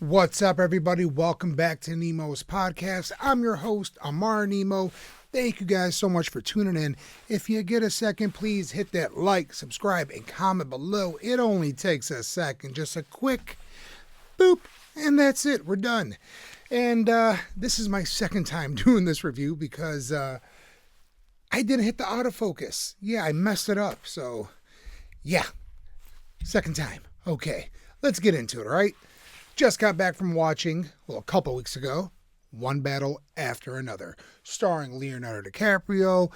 What's up, everybody? Welcome back to Nemo's podcast. I'm your host, Amar Nemo. Thank you guys so much for tuning in. If you get a second, please hit that like, subscribe, and comment below. It only takes a second, just a quick boop, and that's it. We're done. And this is my second time doing this review because I didn't hit the autofocus. Yeah, I messed it up. So, yeah, second time. Okay, let's get into it, all right? Just got back from watching, a couple weeks ago, One Battle After Another, starring Leonardo DiCaprio,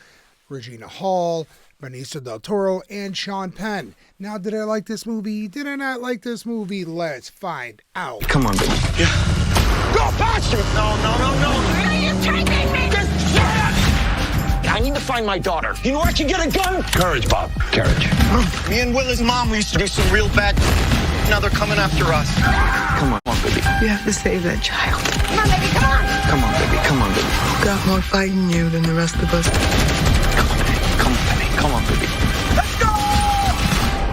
Regina Hall, Benicio del Toro, and Sean Penn. Now, did I like this movie? Did I not like this movie? Let's find out. Come on, baby. Yeah. Go faster! No. Where are you taking me? I need to find my daughter. You know where I can get a gun? Courage, Bob. Courage. Me and Willa's mom, we used to do some real bad. Now they're coming after us. Come on, baby. We have to save that child. Come on, baby, come on. Come on, baby. Come on, baby. We've got more fight in you than the rest of us. Come on, baby. Come on, baby. Come on, baby. Let's go!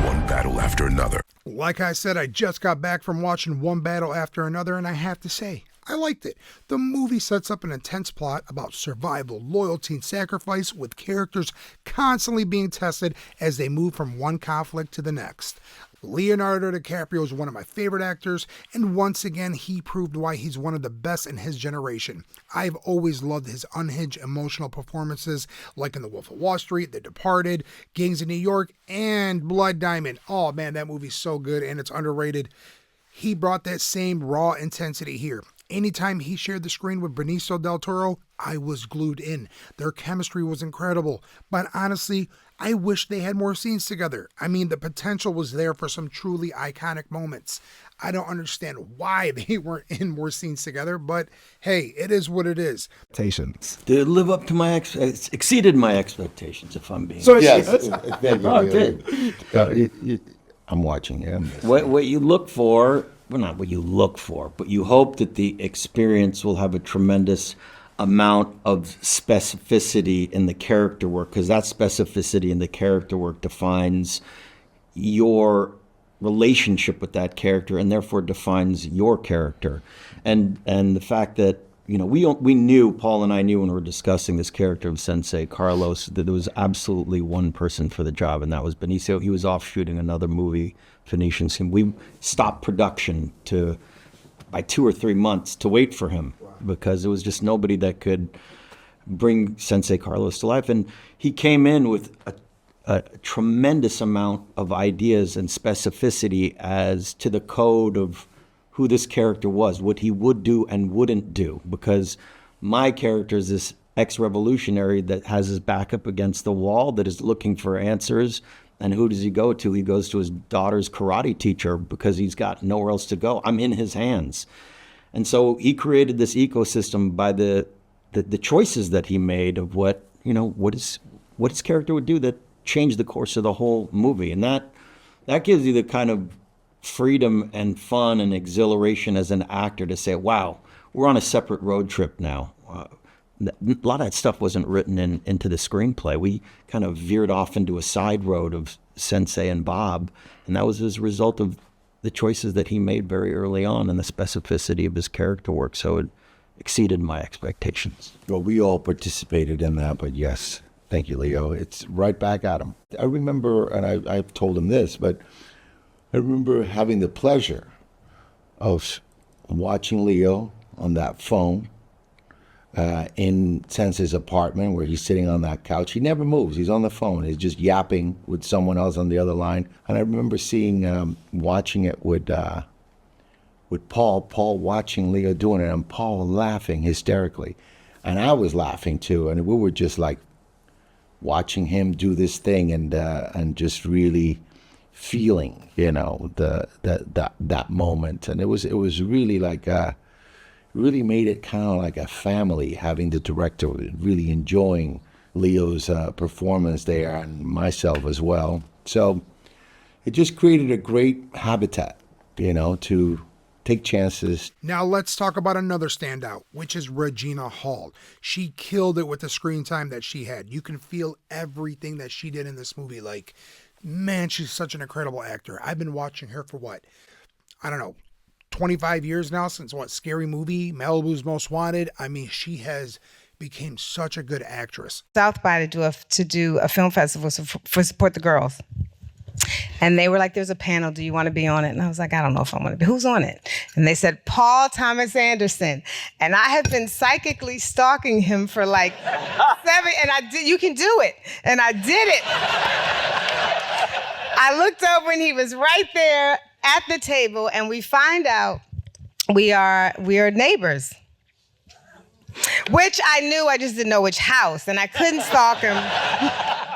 One battle after another. Like I said, I just got back from watching One Battle After Another, and I have to say, I liked it. The movie sets up an intense plot about survival, loyalty, and sacrifice, with characters constantly being tested as they move from one conflict to the next. Leonardo DiCaprio is one of my favorite actors, and once again, he proved why he's one of the best in his generation. I've always loved his unhinged emotional performances, like in The Wolf of Wall Street, The Departed, Gangs of New York, and Blood Diamond. Oh man, that movie's so good and it's underrated. He brought that same raw intensity here. Anytime he shared the screen with Benicio del Toro, I was glued in. Their chemistry was incredible. But honestly, I wish they had more scenes together. I mean, the potential was there for some truly iconic moments. I don't understand why they weren't in more scenes together, but hey, it is what it is. Expectations. Did it live up to my exceeded my expectations, if I'm being. So Yes. I'm watching. Yeah. What you look for, well, not what you look for, but you hope that the experience will have a tremendous amount of specificity in the character work, because that specificity in the character work defines your relationship with that character and therefore defines your character. And the fact that, you know, we knew, Paul and I knew when we were discussing this character of Sensei Carlos, that there was absolutely one person for the job, and that was Benicio. He was off shooting another movie, Phoenician Scene. We stopped production by 2 or 3 months to wait for him, because there was just nobody that could bring Sensei Carlos to life. And he came in with a tremendous amount of ideas and specificity as to the code of who this character was, what he would do and wouldn't do, because my character is this ex-revolutionary that has his back up against the wall, that is looking for answers. And who does he go to? He goes to his daughter's karate teacher because he's got nowhere else to go. I'm in his hands. And so he created this ecosystem by the choices that he made of what his character would do that changed the course of the whole movie. And that gives you the kind of freedom and fun and exhilaration as an actor to say, wow, we're on a separate road trip now. A lot of that stuff wasn't written into the screenplay. We kind of veered off into a side road of Sensei and Bob, and that was as a result of the choices that he made very early on and the specificity of his character work. So it exceeded my expectations. Well, we all participated in that, but yes, thank you, Leo. It's right back at him. I remember, and I've told him this, but I remember having the pleasure of watching Leo on that phone in Sensei's apartment, where he's sitting on that couch. He never moves. He's on the phone. He's just yapping with someone else on the other line. And I remember watching it with Paul watching Leo doing it, and Paul laughing hysterically. And I was laughing too. And we were just like watching him do this thing and just really feeling, that moment. And it was really like really made it kind of like a family, having the director really enjoying Leo's performance there, and myself as well. So it just created a great habitat, to take chances. Now let's talk about another standout, which is Regina Hall. She killed it with the screen time that she had. You can feel everything that she did in this movie. Like, man, she's such an incredible actor. I've been watching her for 25 years now since what, Scary Movie, Malibu's Most Wanted. I mean, she has became such a good actress. South by to do a film festival for support the girls. And they were like, there's a panel, do you want to be on it? And I was like, I don't know if I want to be. Who's on it? And they said, Paul Thomas Anderson. And I have been psychically stalking him for like 7, and I did, you can do it. And I did it. I looked over and he was right there at the table, and we find out we are neighbors. Which I knew, I just didn't know which house, and I couldn't stalk him.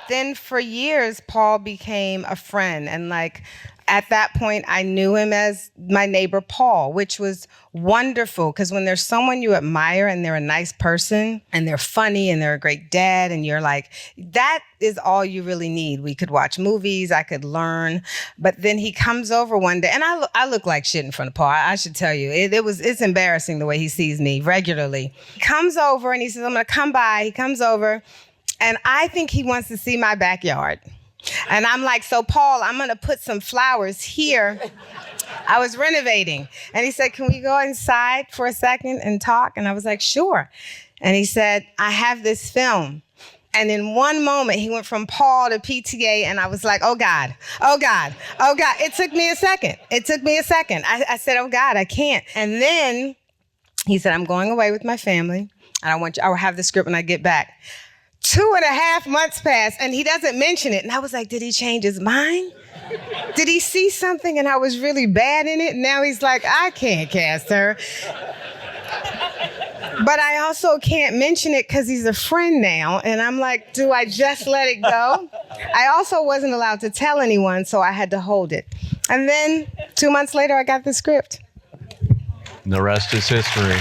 Then for years, Paul became a friend, and like at that point, I knew him as my neighbor Paul, which was wonderful, because when there's someone you admire and they're a nice person and they're funny and they're a great dad, and you're like, that is all you really need. We could watch movies, I could learn, but then he comes over one day, and I look like shit in front of Paul. I should tell you, it's embarrassing the way he sees me regularly. He comes over and he says, I'm gonna come by. He comes over, and I think he wants to see my backyard. And I'm like, so Paul, I'm gonna put some flowers here. I was renovating. And he said, can we go inside for a second and talk? And I was like, sure. And he said, I have this film. And in one moment, he went from Paul to PTA, and I was like, oh God, oh God, oh God. It took me a second. I said, oh God, I can't. And then he said, I'm going away with my family, and I will have the script when I get back. 2.5 months passed, and he doesn't mention it. And I was like, did he change his mind? Did he see something and I was really bad in it? Now he's like, I can't cast her. But I also can't mention it because he's a friend now. And I'm like, do I just let it go? I also wasn't allowed to tell anyone, so I had to hold it. And then 2 months later, I got the script. The rest is history.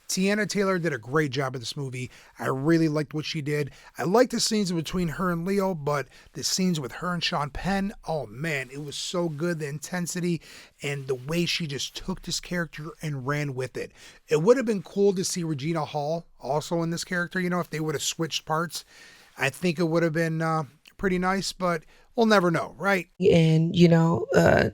Teyana Taylor did a great job of this movie. I really liked what she did. I liked the scenes between her and Leo, but the scenes with her and Sean Penn, oh man, it was so good. The intensity and the way she just took this character and ran with it. It would have been cool to see Regina Hall also in this character, if they would have switched parts. I think it would have been pretty nice, but we'll never know, right? And,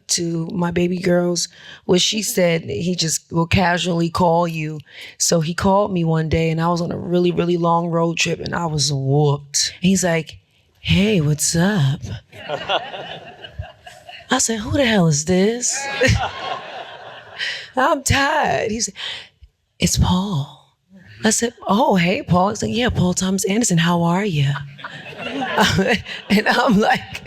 to my baby girls, what she said, he just will casually call you. So he called me one day, and I was on a really, really long road trip, and I was whooped. He's like, hey, what's up? I said, who the hell is this? I'm tired. He said, it's Paul. I said, oh, hey, Paul. He's like, yeah, Paul Thomas Anderson, how are you? And I'm like,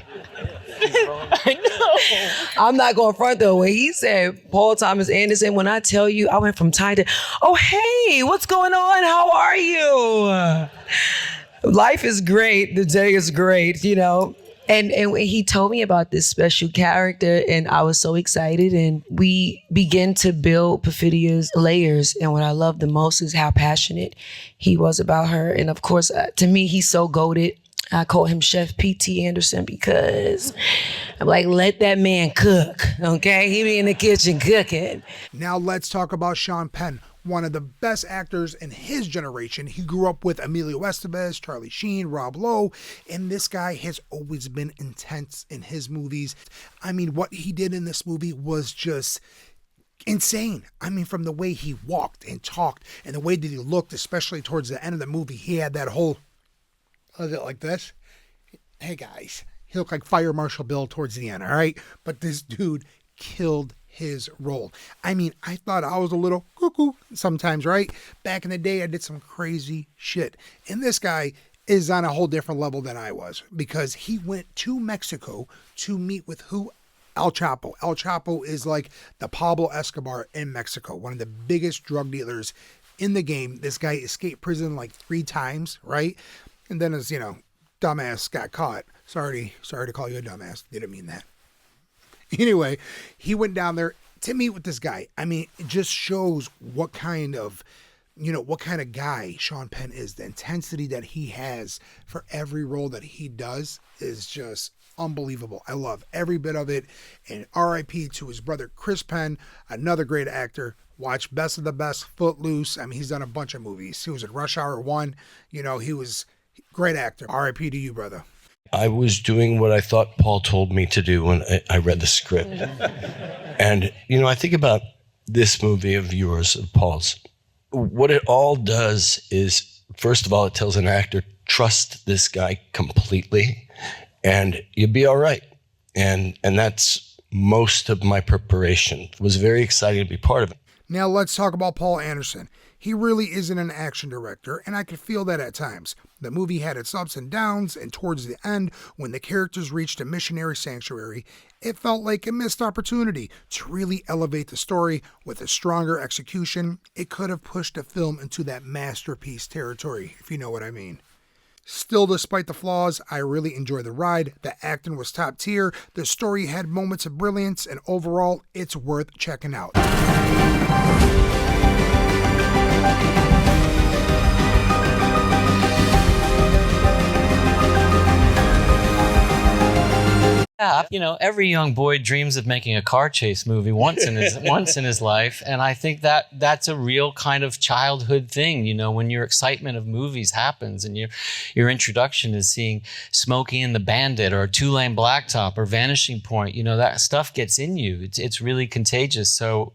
I know. I'm not going to front though. When he said Paul Thomas Anderson, when I tell you, I went from tired to, oh, hey, what's going on? How are you? Life is great. The day is great, And when he told me about this special character, and I was so excited, and we began to build Perfidia's layers. And what I love the most is how passionate he was about her. And of course, to me, he's so goated. I call him Chef P.T. Anderson because I'm like, let that man cook, okay? He be in the kitchen cooking. Now let's talk about Sean Penn, one of the best actors in his generation. He grew up with Emilio Estevez, Charlie Sheen, Rob Lowe, and this guy has always been intense in his movies. I mean, what he did in this movie was just insane. I mean, from the way he walked and talked and the way that he looked, especially towards the end of the movie, he had that whole, like this. Hey guys, he looked like Fire Marshal Bill towards the end, all right? But this dude killed his role. I mean, I thought I was a little cuckoo sometimes, right? Back in the day, I did some crazy shit. And this guy is on a whole different level than I was, because he went to Mexico to meet with who? El Chapo. El Chapo is like the Pablo Escobar in Mexico, one of the biggest drug dealers in the game. This guy escaped prison like 3 times, right? And then his, dumbass got caught. Sorry to call you a dumbass. Didn't mean that. Anyway, he went down there to meet with this guy. I mean, it just shows what kind of guy Sean Penn is. The intensity that he has for every role that he does is just unbelievable. I love every bit of it. And RIP to his brother, Chris Penn, another great actor. Watch Best of the Best, Footloose. I mean, he's done a bunch of movies. He was in Rush Hour 1. He was a great actor. RIP to you, brother. I was doing what I thought Paul told me to do when I read the script. And, I think about this movie of yours, of Paul's. What it all does is, first of all, it tells an actor, trust this guy completely and you'll be all right. And that's most of my preparation. It was very exciting to be part of it. Now let's talk about Paul Anderson. He really isn't an action director, and I could feel that at times. The movie had its ups and downs, and towards the end, when the characters reached a missionary sanctuary, it felt like a missed opportunity to really elevate the story with a stronger execution. It could have pushed the film into that masterpiece territory, if you know what I mean. Still, despite the flaws, I really enjoyed the ride. The acting was top tier, the story had moments of brilliance, and overall, it's worth checking out. Yeah, you know, every young boy dreams of making a car chase movie once in his life, and I think that's a real kind of childhood thing. You know, when your excitement of movies happens, and your introduction is seeing Smokey and the Bandit or Two Lane Blacktop or Vanishing Point. You know, that stuff gets in you. It's really contagious. So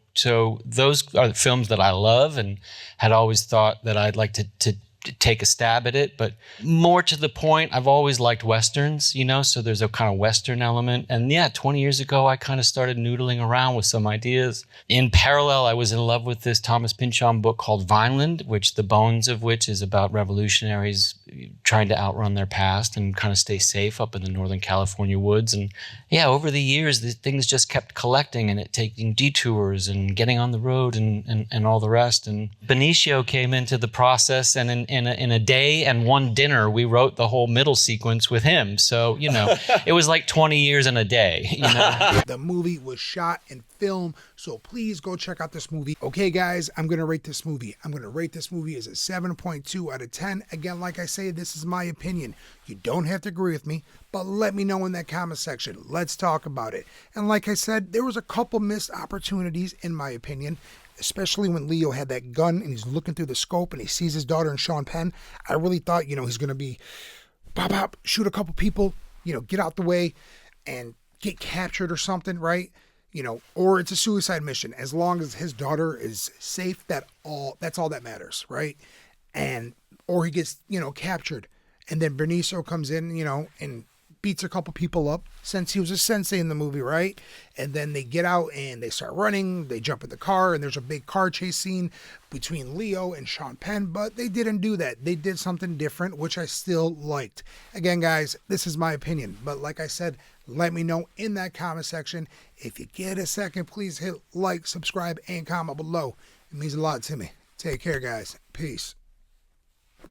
those are the films that I love, and had always thought that I'd like to take a stab at it. But more to the point, I've always liked Westerns, you know, so there's a kind of Western element. And yeah, 20 years ago, I kind of started noodling around with some ideas. In parallel, I was in love with this Thomas Pynchon book called Vineland, which the bones of which is about revolutionaries trying to outrun their past and kind of stay safe up in the Northern California woods. And yeah, over the years, the things just kept collecting, and it taking detours and getting on the road and all the rest. And Benicio came into the process, and in a day and one dinner, we wrote the whole middle sequence with him. So, you know, it was like 20 years in a day, you know? The movie was shot and filmed, so please go check out this movie. Okay, guys, I'm going to rate this movie. I'm going to rate this movie as a 7.2 out of 10. Again, like I say, this is my opinion. You don't have to agree with me, but let me know in that comment section. Let's talk about it. And like I said, there was a couple missed opportunities, in my opinion, especially when Leo had that gun and he's looking through the scope and he sees his daughter and Sean Penn. I really thought, you know, he's going to be pop, shoot a couple people, you know, get out the way and get captured or something, right? You know, or it's a suicide mission. As long as his daughter is safe, that's all that matters, right? And or he gets, you know, captured, and then Benicio comes in, you know, and beats a couple people up, since he was a sensei in the movie, right? And then they get out and they start running, they jump in the car, and there's a big car chase scene between Leo and Sean Penn, but they didn't do that. They did something different, which I still liked. Again, guys, this is my opinion, but like I said, let me know in that comment section. If you get a second, please hit like, subscribe, and comment below. It means a lot to me. Take care, guys. Peace.